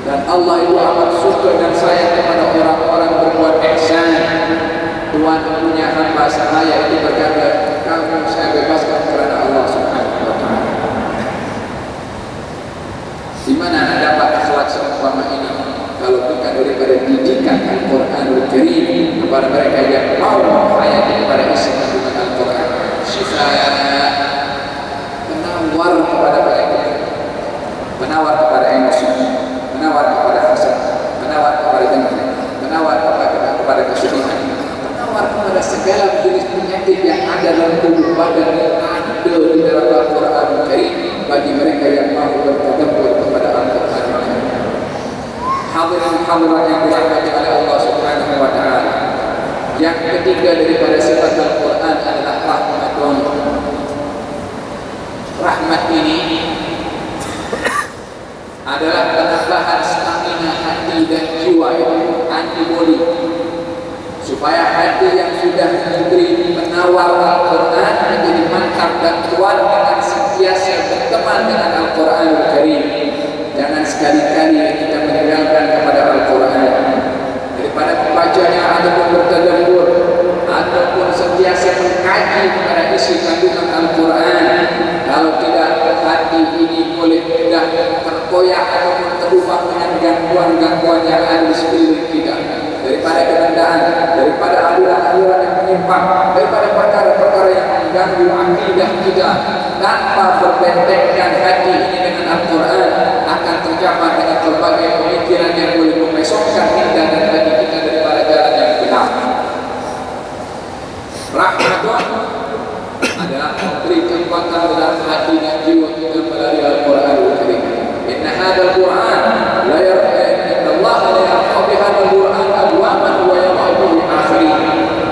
Dan Allah itu amat suka dan sayang kepada orang-orang berbuat ihsan. Tuhan punya hamba sahaya itu berkata, kamu saya bebaskan kerana Allah Subhanahu wa taala. Di mana anda dapat akhlak seumpama ini kalau bukan daripada didikan Al-Qur'anul Karim kepada mereka yang mau menghayati kepada isi kandungan Al-Qur'an. Syifa, penawar kepada mereka, penawar kepada emosi, menawar kepada hasad, menawar kepada dengki, menawar kepada kesedihan, menawar kepada segala jenis penyakit yang ada dalam tubuh badan yang ada di dalam Al-Quran Karim bagi mereka yang mau bertadabbur kepada Al-Quran Karim. Hadirin-hadirat yang dirahmati oleh Allah Subhanahu wa taala. Yang ketiga daripada sifat Al-Quran adalah rahmatun. Rahmat ini adalah penambahan stamina hati dan jiwa, antibodi, supaya hati yang sudah diberi penawar Al-Quran menjadi mantap dan kuat dengan sentiasa berteman dengan Al-Quran Al-Karim. Jangan sekali-kali kita meninggalkan kepada Al-Quran daripada membacanya ataupun bertadabbur ataupun sentiasa mengkaji kepada isi kandungan Al-Quran. Kalau tidak, hati ini boleh mudah terkoyak ataupun terubah dengan gangguan-gangguan yang ada di sekeliling kita, daripada kebendaan, daripada aliran-aliran yang menyimpang, daripada perkara-perkara yang mengganggu akidah kita. Tanpa berbentengkan hati ini dengan Al-Quran, akan tercapai dengan berbagai pemikiran yang boleh memesongkan kita dan hati kita daripada jalan yang benar. Rahmatun adalah memberi kekuatan dalam hati dan jiwa kita melalui Al-Quran Al-Karim. Inna hadzal Qur'an la yarfa Allah la yarfa bihadzal Qur'an aqwaman wa yarfa bihi akhirin.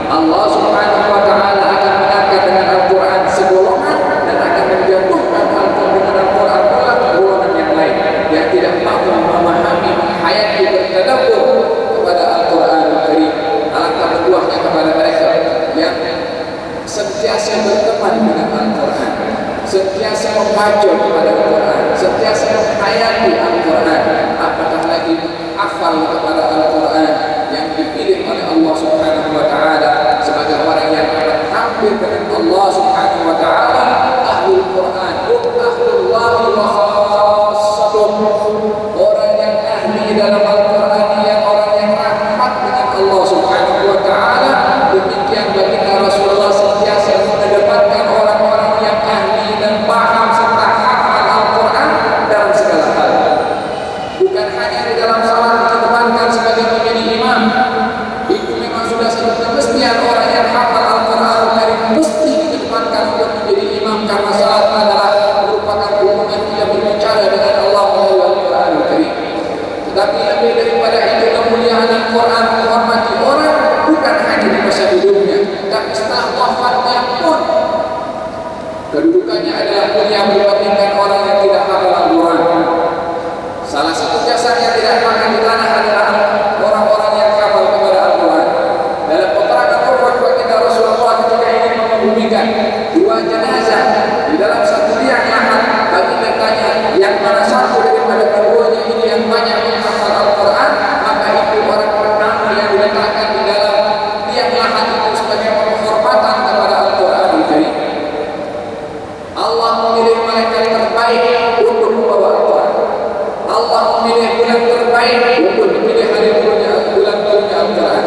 Allah Subhanahu wa taala akan mengangkat dengan Al-Quran segolongan dan akan menjatuhkan Al-Quran golongan yang lain yang tidak mampu memahami, menghayati, bertadabbur kepada Al-Quran Al-Karim. Alangkah berbuahnya kepada mereka yang sentiasa berteman dengan Al-Quran, sentiasa membaca kepada Al-Quran, sentiasa menghayati Al-Quran, apatah lagi menghafal kepada Al-Quran yang dipilih oleh Allah Subhanahu wa taala sebagai orang yang akan tampil dengan Allah Subhanahu wa taala. Ahlul Quran, ahlullahi wa khassatuh. Orang yang ahli dalam Al-Quran yang orang yang rahmat dengan Allah Subhanahu wa taala. Demikian baginda Rasulullah sentiasa mengedepankan orang-orang yang ahli dan paham serta hafal Al-Quran dalam segala hal. Bukan hanya di dalam salat dikedepankan sebagai pemimpin imam. Itu memang sudah satu kemestian orang yang hafal Al-Quran mesti dikedepankan untuk menjadi imam, karena salat adalah merupakan hubungan kita berbicara dengan Allah melalui Al-Quran Al-Karim. Tetapi lebih daripada itu, kemuliaan Al-Quran menghormati orang bukan hanya di masa hidupnya, tapi setelah wafatnya pun kedudukannya adalah mulia berbandingkan orang yang tidak hafal Al-Quran. Salah satu jasanya tidak makan di tanah adalah orang-orang yang hafal kepada Al-Quran. Dalam peperangan Uhud, baginda Rasulullah ketika ingin mengebumikan dua jenazah di dalam satu liang lahat, baginda tanya, yang mana satu daripada keduanya ini yang banyak menghafal Al-Quran? Maka itu orang pertama yang diletakkan di dalam liang lahat itu sebagai penghormatan kepada Al-Quran Al-Karim. Allah memilih malaikat terbaik untuk membawa Al-Quran. Allah memilih bulan terbaik untuk dipilih hari bulan turunnya Al-Quran.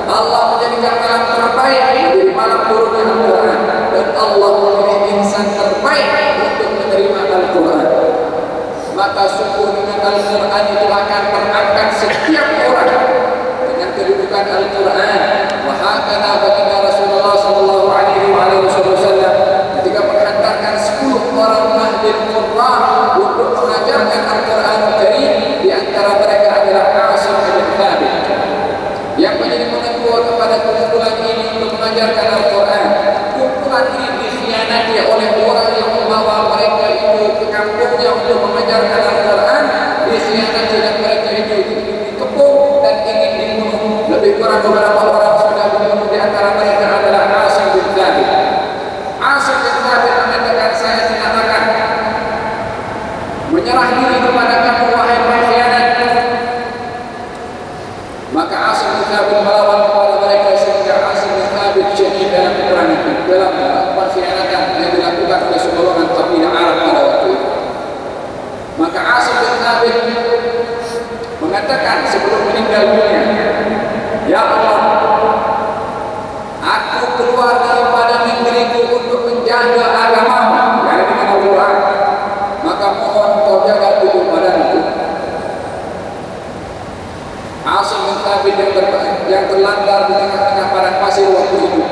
Allah menjadikan malam terbaik menjadi malam turunnya Al-Quran. Dan Allah memilih insan terbaik untuk menerima Al-Quran. Maka sungguh dengan Al-Quran itu akan terangkat setiap orang dengan kedudukan Al-Quran. Wahakana baginda Rasulullah sallallahu alaihi wasallam ketika menghantarkan 10 orang ahli Quran mengajarkan Al-Quran dikhianati dan mereka itu dikepung dan ingin dibunuh. Lebih kurang beberapa orang sudah dibunuh, di antara mereka adalah Asim bin Thabit. Asim bin Thabit mengatakan, saya tidak akan menyerah diri kepada kamu wahai pengkhianat. Maka Asim bin Thabit melawan kepada mereka sehingga Asim bin Thabit syahid dalam peperangan itu, dalam pengkhianatan yang dilakukan oleh segolongan kabilah Arab pada waktu itu. Maka Asim bin Thabit mengatakan sebelum meninggal dunia, ya Allah, aku keluar daripada negeriku untuk menjaga agamamu, yang dengan Al-Quran. Maka mohon kau jaga tubuh badanku. Asim bin Thabit yang terlantar di tengah-tengah padang pasir waktu itu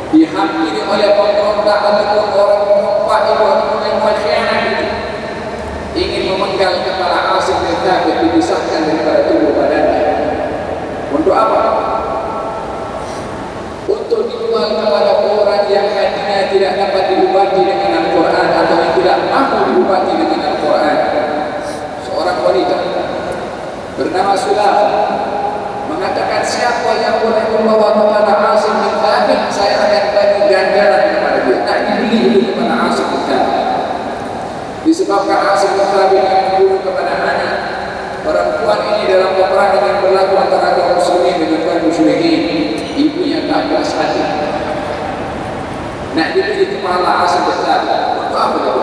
dihampiri oleh pemberontak ataupun orang pemompak yang mengkhianat itu, ingin memenggal kepala Asim bin Thabit, dipisahkan daripada tubuh badannya. Untuk apa? Untuk dijual kepada orang yang hatinya tidak dapat diobati dengan Al-Quran atau yang tidak mampu diobati dengan Al-Quran. Seorang wanita bernama Sulam mengatakan, siapa yang boleh membawa kepada Asim bin Thabit, saya akan bagi ganjaran kepada dia. Nah, dibeli dulu kepada Asim bin Thabit. Disebabkan Asim bin Thabit yang membunuh kepada anak perempuan ini dalam peperangan yang berlaku antara kaum muslimin dengan kaum musyrikin, ibunya tak puas hati. Nak dibeli kepala Asim bin Thabit. Untuk apa dia?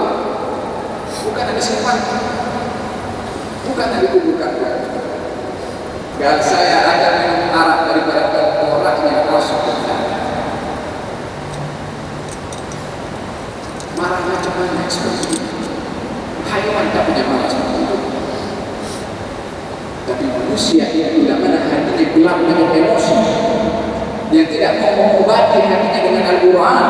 Bukan ada simpan, bukan ada dikuburkan. Dan saya akan minum arak daripada orang yang Asim bin Thabit. Marah macam mana seperti itu? Haiwan tak punya marah seperti itu. Tapi manusia yang tidak mana hatinya gelap dengan emosi, yang tidak mau mengobati hatinya dengan Al-Quran,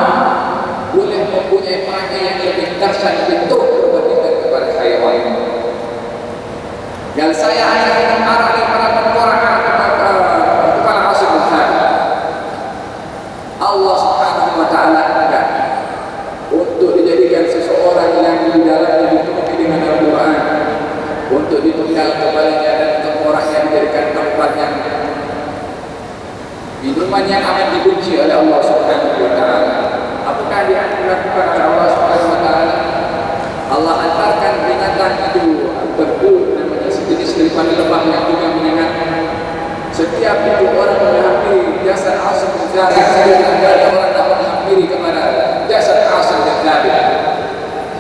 boleh mempunyai perangai yang lebih dahsyat, lebih tok berbandingkan kepada haiwan. Dan saya akan minum arak daripada kepala Asim bin Thabit. Allah Subhanahu wa Ta'ala enggak untuk dijadikan seseorang yang di dalamnya dipenuhi dengan Al-Quran, untuk dipenggal kepalanya dan tengkoraknya dijadikan tempat yang minuman yang amat dibenci oleh Allah Subhanahu wa Ta'ala. Apakah dia dilakukan oleh Allah Subhanahu wa Ta'ala? Allah antarkan binatang itu berburu, namanya sejenis daripada lebah yang juga menyengat. Setiap itu orang menghampiri jasad Asim bin Thabit, tidak ada orang tak menghampiri kepada jasad Asim bin Thabit.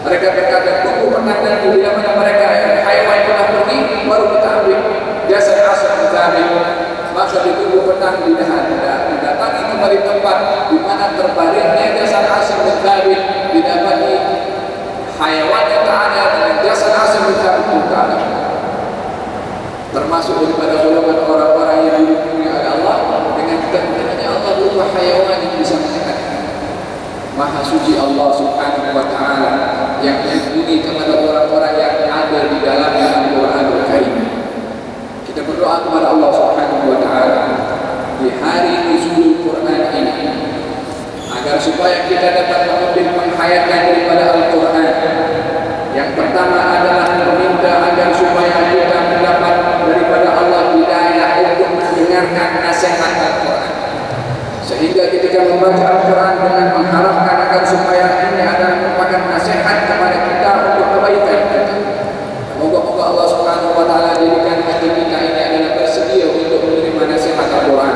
Mereka berkata, tunggu pernah nanti bila mana mereka haiwan telah pergi, baru kita ambil jasad Asim bin Thabit. Maka ditunggu petang didatangi kembali tempat di mana terbaringnya jasad Asim bin Thabit, didapati haiwan yang tak ada dengan jasad Asim bin Thabit pun tak ada. Termasuk daripada golongan orang-orang yang dilindungi oleh Allah dengan kehendaknya Allah berupa haiwan yang bisa menyehat. Maha suci Allah Subhanahu wa Ta'ala yang melindungi kepada orang-orang yang ada di dalam Al-Quranul Karim. Kita berdoa kepada Allah Subhanahu wa Ta'ala di hari nuzul Quran ini agar supaya kita dapat mengambil penghayatan daripada Al-Quran. Yang pertama adalah meminta agar supaya kita mendapat daripada Allah hidayah untuk mendengarkan nasihat Al-Quran, sehingga ketika membaca Al-Quran dengan mengharapkan agar supaya ini adalah merupakan nasihat kepada kita untuk kebaikan kita. Moga-moga Allah Subhanahu wa Ta'ala jadikan hati kita ini adalah bersedia untuk menerima nasihat Al-Quran.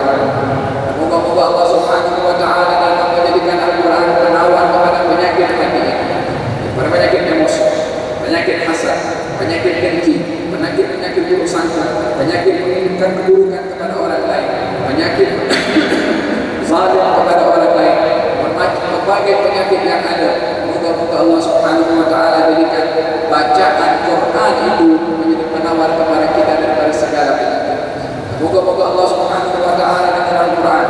Moga-moga Allah Subhanahu wa Ta'ala dalam menjadikan Al-Quran penawar kepada penyakit hati ini, pada penyakit emosi, penyakit hasad, penyakit dengki, penyakit buruk sangka, penyakit menginginkan keburukan kepada orang lain, penyakit zalim kepada orang lain, berbagai penyakit yang ada. Moga-moga Allah Subhanahu wa Ta'ala jadikan bacaan Quran itu menjadi penawar kepada kita daripada segala penyakit. Moga-moga Allah Subhanahu wa Ta'ala dengan Al-Quran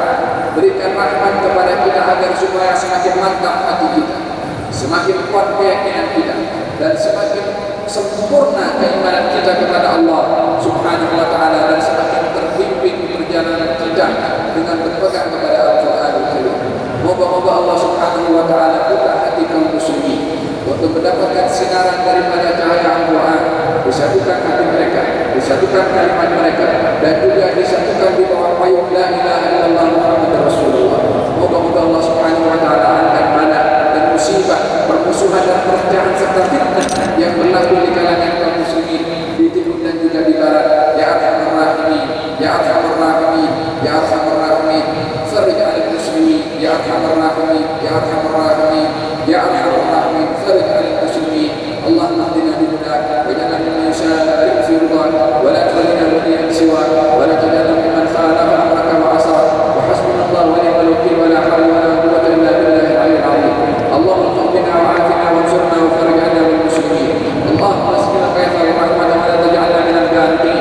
berikan rahmat kepada kita agar supaya semakin mantap hati kita, semakin kuat keyakinan kita, dan semakin sempurna keimanan kita kepada Allah Subhanahu wa Ta'ala, dan semakin terbimbing perjalanan kita dengan berpegang kepada Al-Quranul Karim. Moga-moga Allah Subhanahu wa Ta'ala buka hati kaum muslimin untuk mendapatkan sinaran daripada cahaya Al-Quran, disatukan hati mereka, disatukan kalimat mereka, dan juga disatukan di bawah payung la ilaha illallah Muhammadur Rasulullah. Moga-moga Allah Subhanahu wa taala angkat bala dan musibah, permusuhan dan perpecahan serta fitnah yang berlaku di kalangan kaum muslimin di timur dan juga di barat. Ya Arhamar Rahimin, ya Arhamar Rahimin, ya Arhamar Rahimin, farij 'alal muslimin, ya Arhamar Rahimin, ya Arhamar Rahimin, ya Arhamar Rahimin, farij 'alal muslimin. Allahumma hdina bihudak waj'alna mimman yushaa'u fi ridak wa la tuj'alna waliyan siwak wa la taj'alna mimman khalafa amraka wa 'asaka wa hasbunallahu wa ni'mal wakeel wa la hawla wa la quwwata illa billahil 'aliyyil 'azim. Allahumma qina wa 'afina wansurna wa farij 'anna wal muslimin. Allahumma asqina khayran wa rahmatan wa la taj'alna minal qanitin.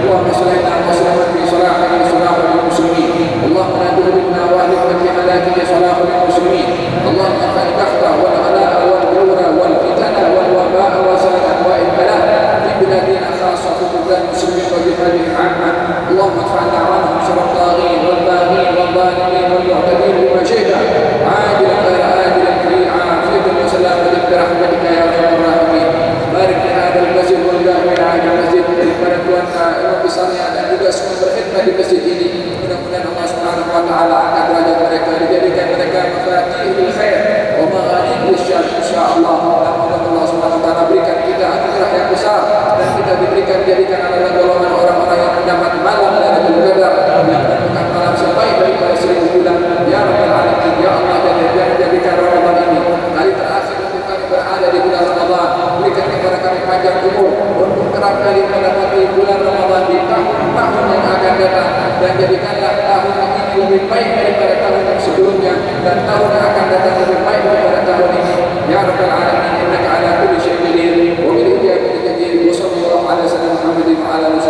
Allahumma salli ala Muhammad fi salahati salahul muslimin. Allahumma la tuhdina wa ahlikna fi halaki salahul muslimin. Allahumma fa'al kahta wal ala'a wal ghurura wal fitana wal waba'a wa sa'at anwa'il bala fi biladina khassa fi bilad muslimin wa bihadhihi al'amma. Allahumma fa'alna 'anhum syarra al-taghin wal baghin wal zalimin wal mu'tadin bima syi'ta 'ajilan ghayra ajilan fi 'afiyatin wa salamatin bi rahmatika ya arhamar rahimin. Barik fi hadzal masjid wal jami' hadzal masjid kepada Tuhan imam besarnya dan juga semua berkhidmat di masjid ini. Mudah-mudahan Allah Subhanahu wa taala angkat derajat mereka, dijadikan mereka mafatihul khair wa maghanimul syarr insyaallah. Semoga Allah Subhanahu wa taala berikan kita anugerah yang besar dan kita diberikan dijadikan adalah golongan orang-orang yang mendapat malam Lailatul Qadar yang merupakan malam sebaik daripada 1000 bulan. Ya Rabbal Alamin, ya Allah, jadikan Ramadan ini hari terakhir untuk kami berada di bulan Ramadan. Berikan kepada kami panjang umur untuk kerap kali mendapati bulan Ramadan di tahun-tahun yang akan datang, dan jadikanlah tahun ini lebih baik daripada tahun yang sebelumnya, dan tahun yang akan datang lebih baik daripada tahun ini. Ya Rabbal Alamin, innaka ala kulli syai'in qadir wa bil ijabati jadir. Wa sallallahu ala sayyidina Muhammadin wa ala alihi